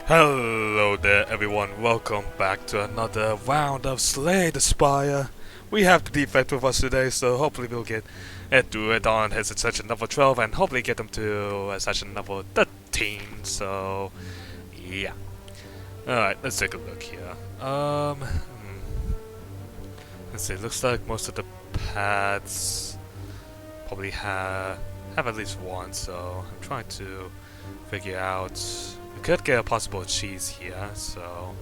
Hello there everyone, welcome back to another round of Slay the Spire. We have the Defect with us today, so hopefully we'll get through it on his Ascension level 12 and hopefully get him to Ascension level 13, so yeah. Alright, let's take a look here. Let's see, looks like most of the paths probably have at least one, so I'm trying to figure out. We could get a possible cheese here, so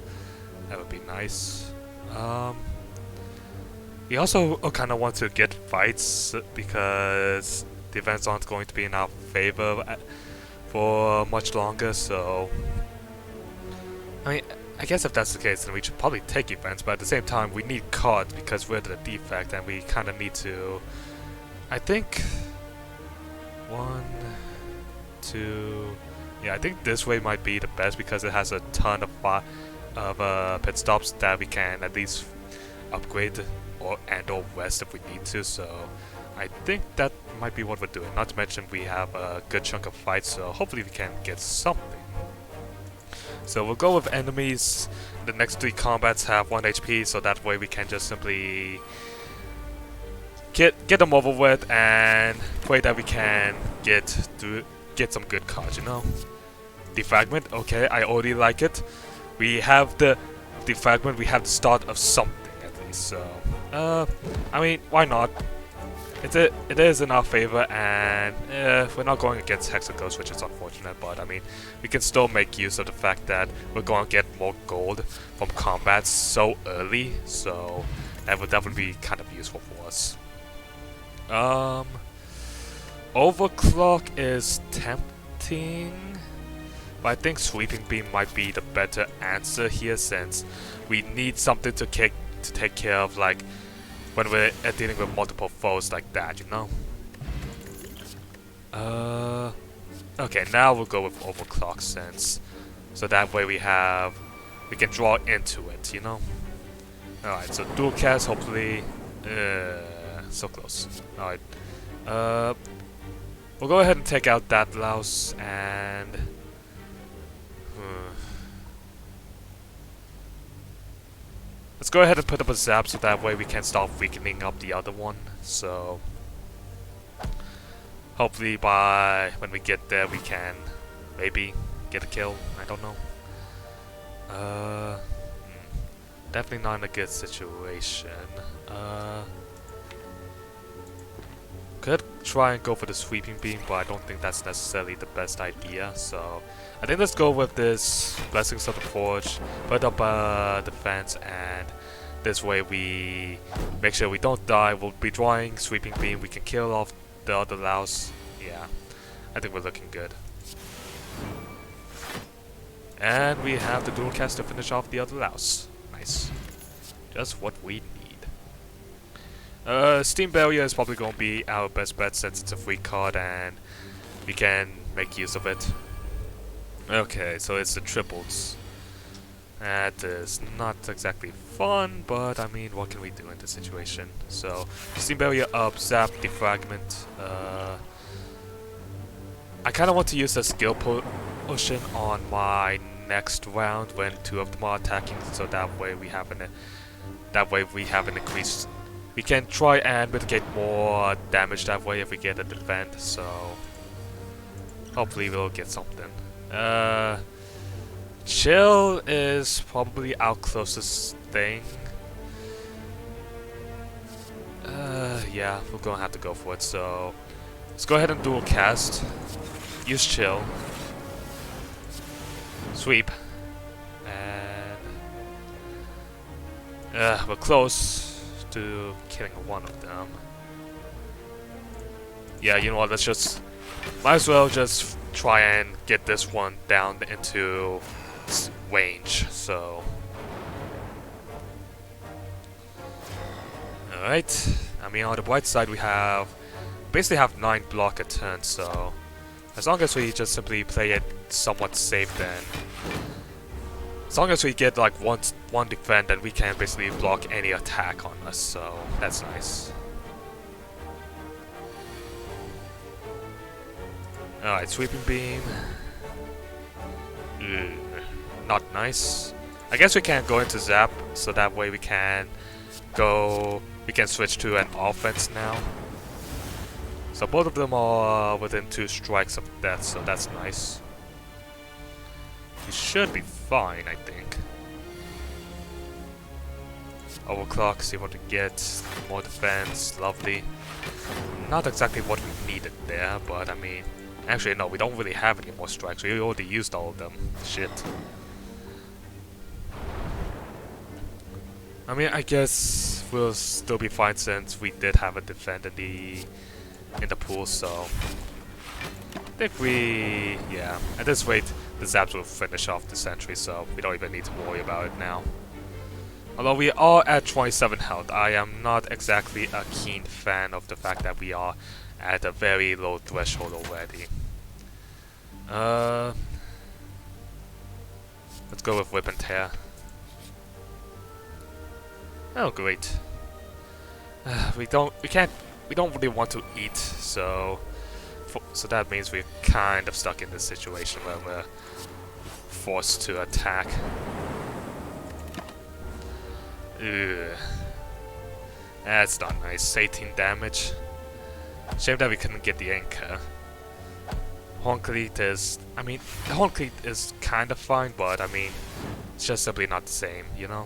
that would be nice. We also kind of want to get fights because the events aren't going to be in our favor for much longer, so I mean, I guess if that's the case, then we should probably take events, but at the same time, we need cards because we're the defect and we kind of need to, I think, 1, 2... Yeah, I think this way might be the best because it has a ton of pit stops that we can at least upgrade or rest if we need to. So I think that might be what we're doing. Not to mention we have a good chunk of fights, so hopefully we can get something. So we'll go with enemies. The next 3 combats have 1 HP, so that way we can just simply get them over with and pray that we can get some good cards, you know. Defragment, okay, I already like it. We have the defragment, we have the start of something at least, so I mean, why not? It is in our favor, and we're not going against Hexaghost, which is unfortunate, but I mean, we can still make use of the fact that we're going to get more gold from combat so early, so that would definitely be kind of useful for us. Overclock is tempting, but I think Sweeping Beam might be the better answer here since we need something to take care of, like when we're dealing with multiple foes like that, you know? Okay, now we'll go with Overclock since, so that way we can draw into it, you know? Alright, so dual cast, hopefully, so close. Alright, we'll go ahead and take out that louse and let's go ahead and put up a zap so that way we can start weakening up the other one. So hopefully by when we get there we can maybe get a kill. I don't know. Definitely not in a good situation. Could try and go for the sweeping beam, but I don't think that's necessarily the best idea. So I think let's go with this Blessings of the Forge, put up a defense, and this way we make sure we don't die. We'll be drawing sweeping beam. We can kill off the other louse. Yeah, I think we're looking good. And we have the dual cast to finish off the other louse. Nice, just what we need. Steam Barrier is probably going to be our best bet since it's a free card and we can make use of it. Okay, so it's the triples. That is not exactly fun, but I mean, what can we do in this situation? So, Steam Barrier up, Zap, Defragment. I kind of want to use a skill potion on my next round when 2 of them are attacking, so that way we have an increased. We can try and mitigate more damage that way if we get a defend, so hopefully we'll get something. Chill is probably our closest thing. Yeah, we're gonna have to go for it, so let's go ahead and dual cast. Use Chill. Sweep. And we're close to killing one of them. Yeah, you know what, might as well just try and get this one down into range, so. Alright, I mean on the bright side we basically have 9 block a turn, so as long as we just simply play it somewhat safe, then as long as we get like one defend, then we can basically block any attack on us, so that's nice. Alright, sweeping beam. not nice. I guess we can go into Zap, so that way we can switch to an offense now. So both of them are within 2 strikes of death, so that's nice. We should be fine, I think. Overclock, see what we get. More defense, lovely. Not exactly what we needed there, but I mean... Actually, no, we don't really have any more strikes. We already used all of them. Shit. I mean, I guess we'll still be fine since we did have a defend in the pool, so... I think we... yeah. At this rate, the Zaps will finish off the sentry, so we don't even need to worry about it now. Although we are at 27 health, I am not exactly a keen fan of the fact that we are at a very low threshold already. Let's go with Whip and Tear. Oh great. We don't really want to eat, so that means we're kind of stuck in this situation where we're forced to attack. Ugh. That's not nice. 18 damage. Shame that we couldn't get the anchor. Horncleat is... I mean, the Horncleat is kind of fine, but I mean, it's just simply not the same, you know?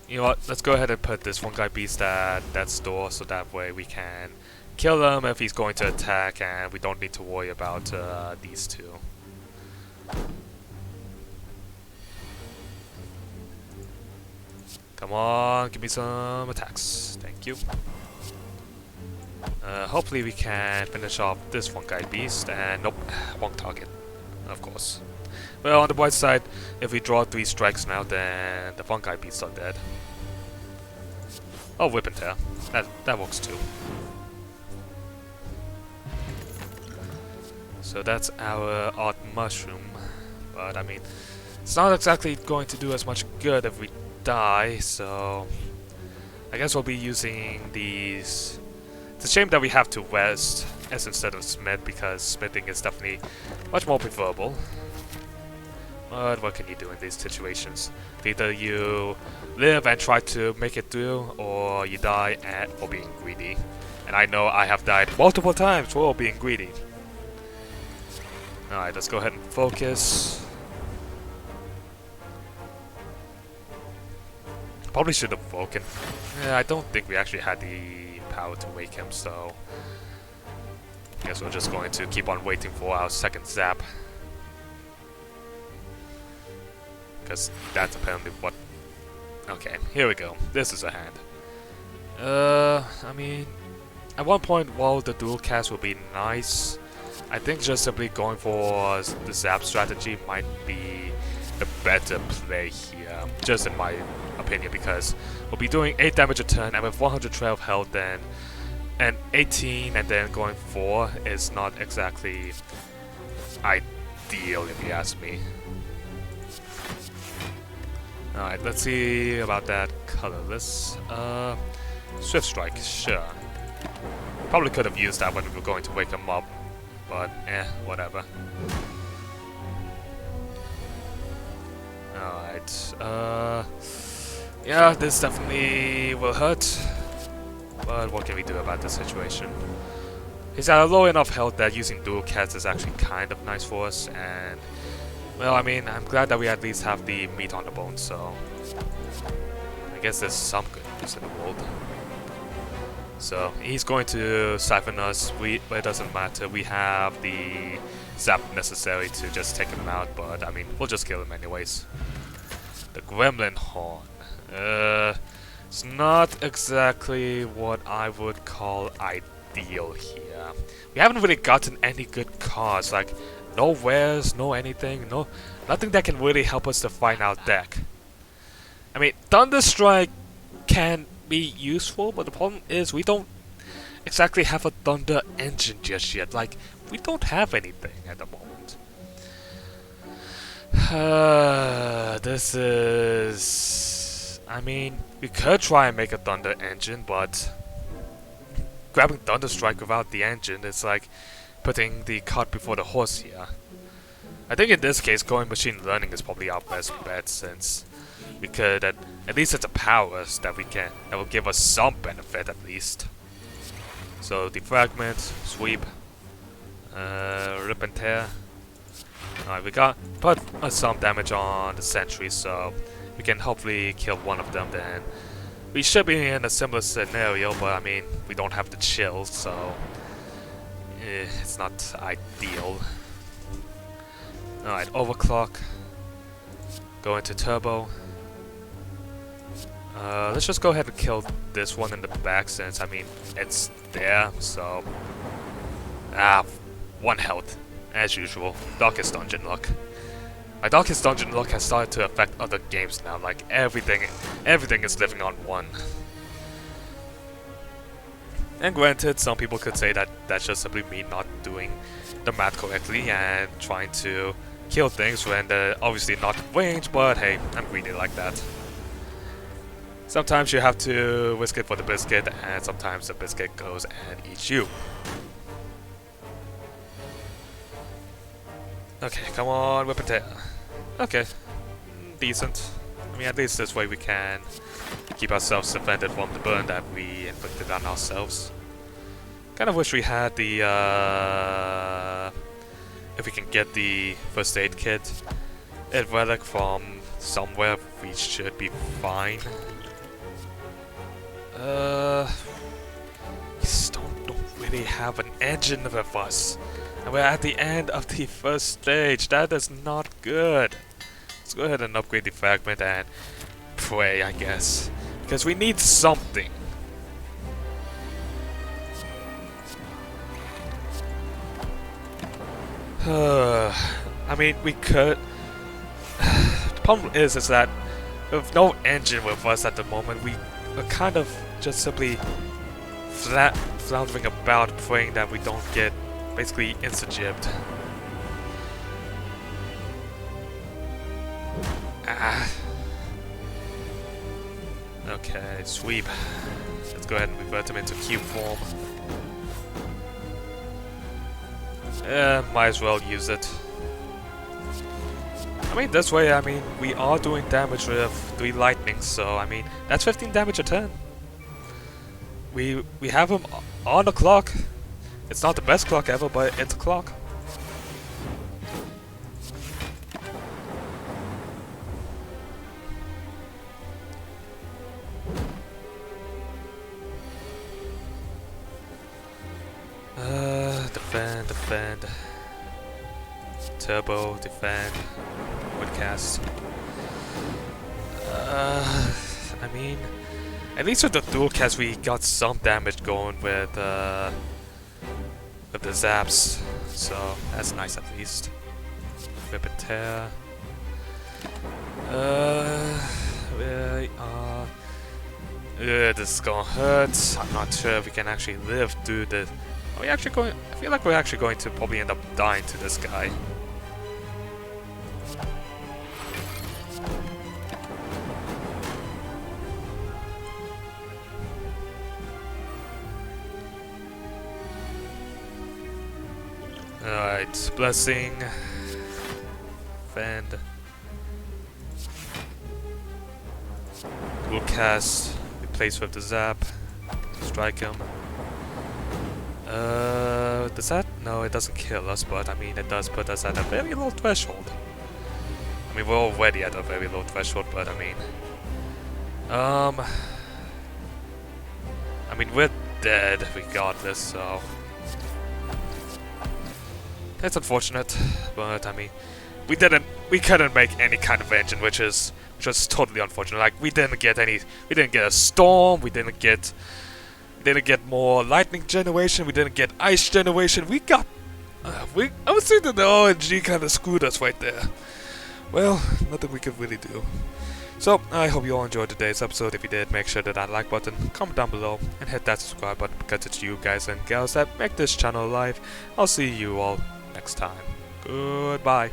You know what? Let's go ahead and put this one guy beast at that store, so that way we can kill him if he's going to attack, and we don't need to worry about these two. Come on, give me some attacks. Thank you. Hopefully we can finish off this one guy beast, and nope, wrong target, of course. Well, on the bright side, if we draw 3 strikes now, then the one guy beasts are dead. Oh, Whip and Tear. That works too. So that's our odd mushroom, but I mean, it's not exactly going to do as much good if we die, so I guess we'll be using these. It's a shame that we have to rest as instead of smith, because smithing is definitely much more preferable. But what can you do in these situations? Either you live and try to make it through, or you die for being greedy. And I know I have died multiple times for being greedy. Alright, let's go ahead and focus. Probably should have woken. Yeah, I don't think we actually had the power to wake him, so I guess we're just going to keep on waiting for our second zap. Because that's apparently what... Okay, here we go. This is a hand. I mean, at one point, while the dual cast will be nice, I think just simply going for the zap strategy might be the better play here, just in my opinion, because we'll be doing 8 damage a turn, and with 112 health, then and 18 and then going 4 is not exactly ideal, if you ask me. Alright, let's see about that colorless. Swift Strike, sure. Probably could have used that when we were going to wake him up, but whatever. Alright, yeah, this definitely will hurt, but what can we do about this situation? He's at a low enough health that using dual cats is actually kind of nice for us, and well, I mean, I'm glad that we at least have the meat on the bone, so I guess there's some good news in the world. So he's going to siphon us, but it doesn't matter, we have the zap necessary to just take him out, but I mean, we'll just kill him anyways. The Gremlin Horn. It's not exactly what I would call ideal here. We haven't really gotten any good cards, like no wares, no anything, nothing that can really help us to find our deck. I mean, Thunderstrike can be useful, but the problem is we don't exactly have a Thunder Engine just yet. Like, we don't have anything at the moment. This is... I mean, we could try and make a Thunder Engine, but grabbing Thunderstrike without the engine, it's like, putting the cart before the horse here. I think in this case, going machine learning is probably our best bet, since we could at least it's a powers that will give us some benefit at least. So defragment, sweep, rip and tear. Alright, we put some damage on the sentry, so we can hopefully kill one of them. Then we should be in a similar scenario, but I mean we don't have the chill, so it's not ideal. Alright, overclock. Go into turbo. Let's just go ahead and kill this one in the back, since I mean it's there. So one health as usual. Darkest Dungeon luck. My Darkest Dungeon luck has started to affect other games now. Like everything is living on one. And granted, some people could say that that's just simply me not doing the math correctly and trying to kill things when they're obviously not in range, but hey, I'm greedy like that. Sometimes you have to risk it for the biscuit, and sometimes the biscuit goes and eats you. Okay, come on, whip and tear. Okay, decent. I mean, at least this way we can keep ourselves defended from the burn that we inflicted on ourselves. Kind of wish we had the, if we can get the first aid kit, a relic from somewhere, we should be fine. We still don't really have an engine with us. And we're at the end of the first stage. That is not good. Let's go ahead and upgrade the fragment and pray, I guess. Because we need something. I mean, we could... The problem is that with no engine with us at the moment, we are kind of just simply floundering about, praying that we don't get basically insta-jibbed. Okay, sweep. Let's go ahead and revert him into cube form. Might as well use it. I mean, this way, I mean, we are doing damage with 3 lightnings, so I mean, that's 15 damage a turn. We have him on the clock. It's not the best clock ever, but it's a clock. Defend. Turbo, defend. Woodcast. I mean, at least with the dual cast we got some damage going with the zaps, so that's nice at least. Rip and tear. This is gonna hurt. I'm not sure if we can actually live through this. Are we actually going? I feel like we're actually going to probably end up dying to this guy. Alright, blessing. Fend. We'll cast, replace with the zap. Strike him. Does that? No, it doesn't kill us, but I mean, it does put us at a very low threshold. I mean, we're already at a very low threshold, but I mean, we're dead regardless, so it's unfortunate, but I mean, we couldn't make any kind of engine, which was totally unfortunate. Like, we didn't get a storm, we didn't get more lightning generation, we didn't get ice generation. We got, I would say that the RNG kind of screwed us right there. Well, nothing we could really do. So, I hope you all enjoyed today's episode. If you did, make sure to hit that like button, comment down below, and hit that subscribe button, because it's you guys and gals that make this channel alive. I'll see you all next time. Goodbye.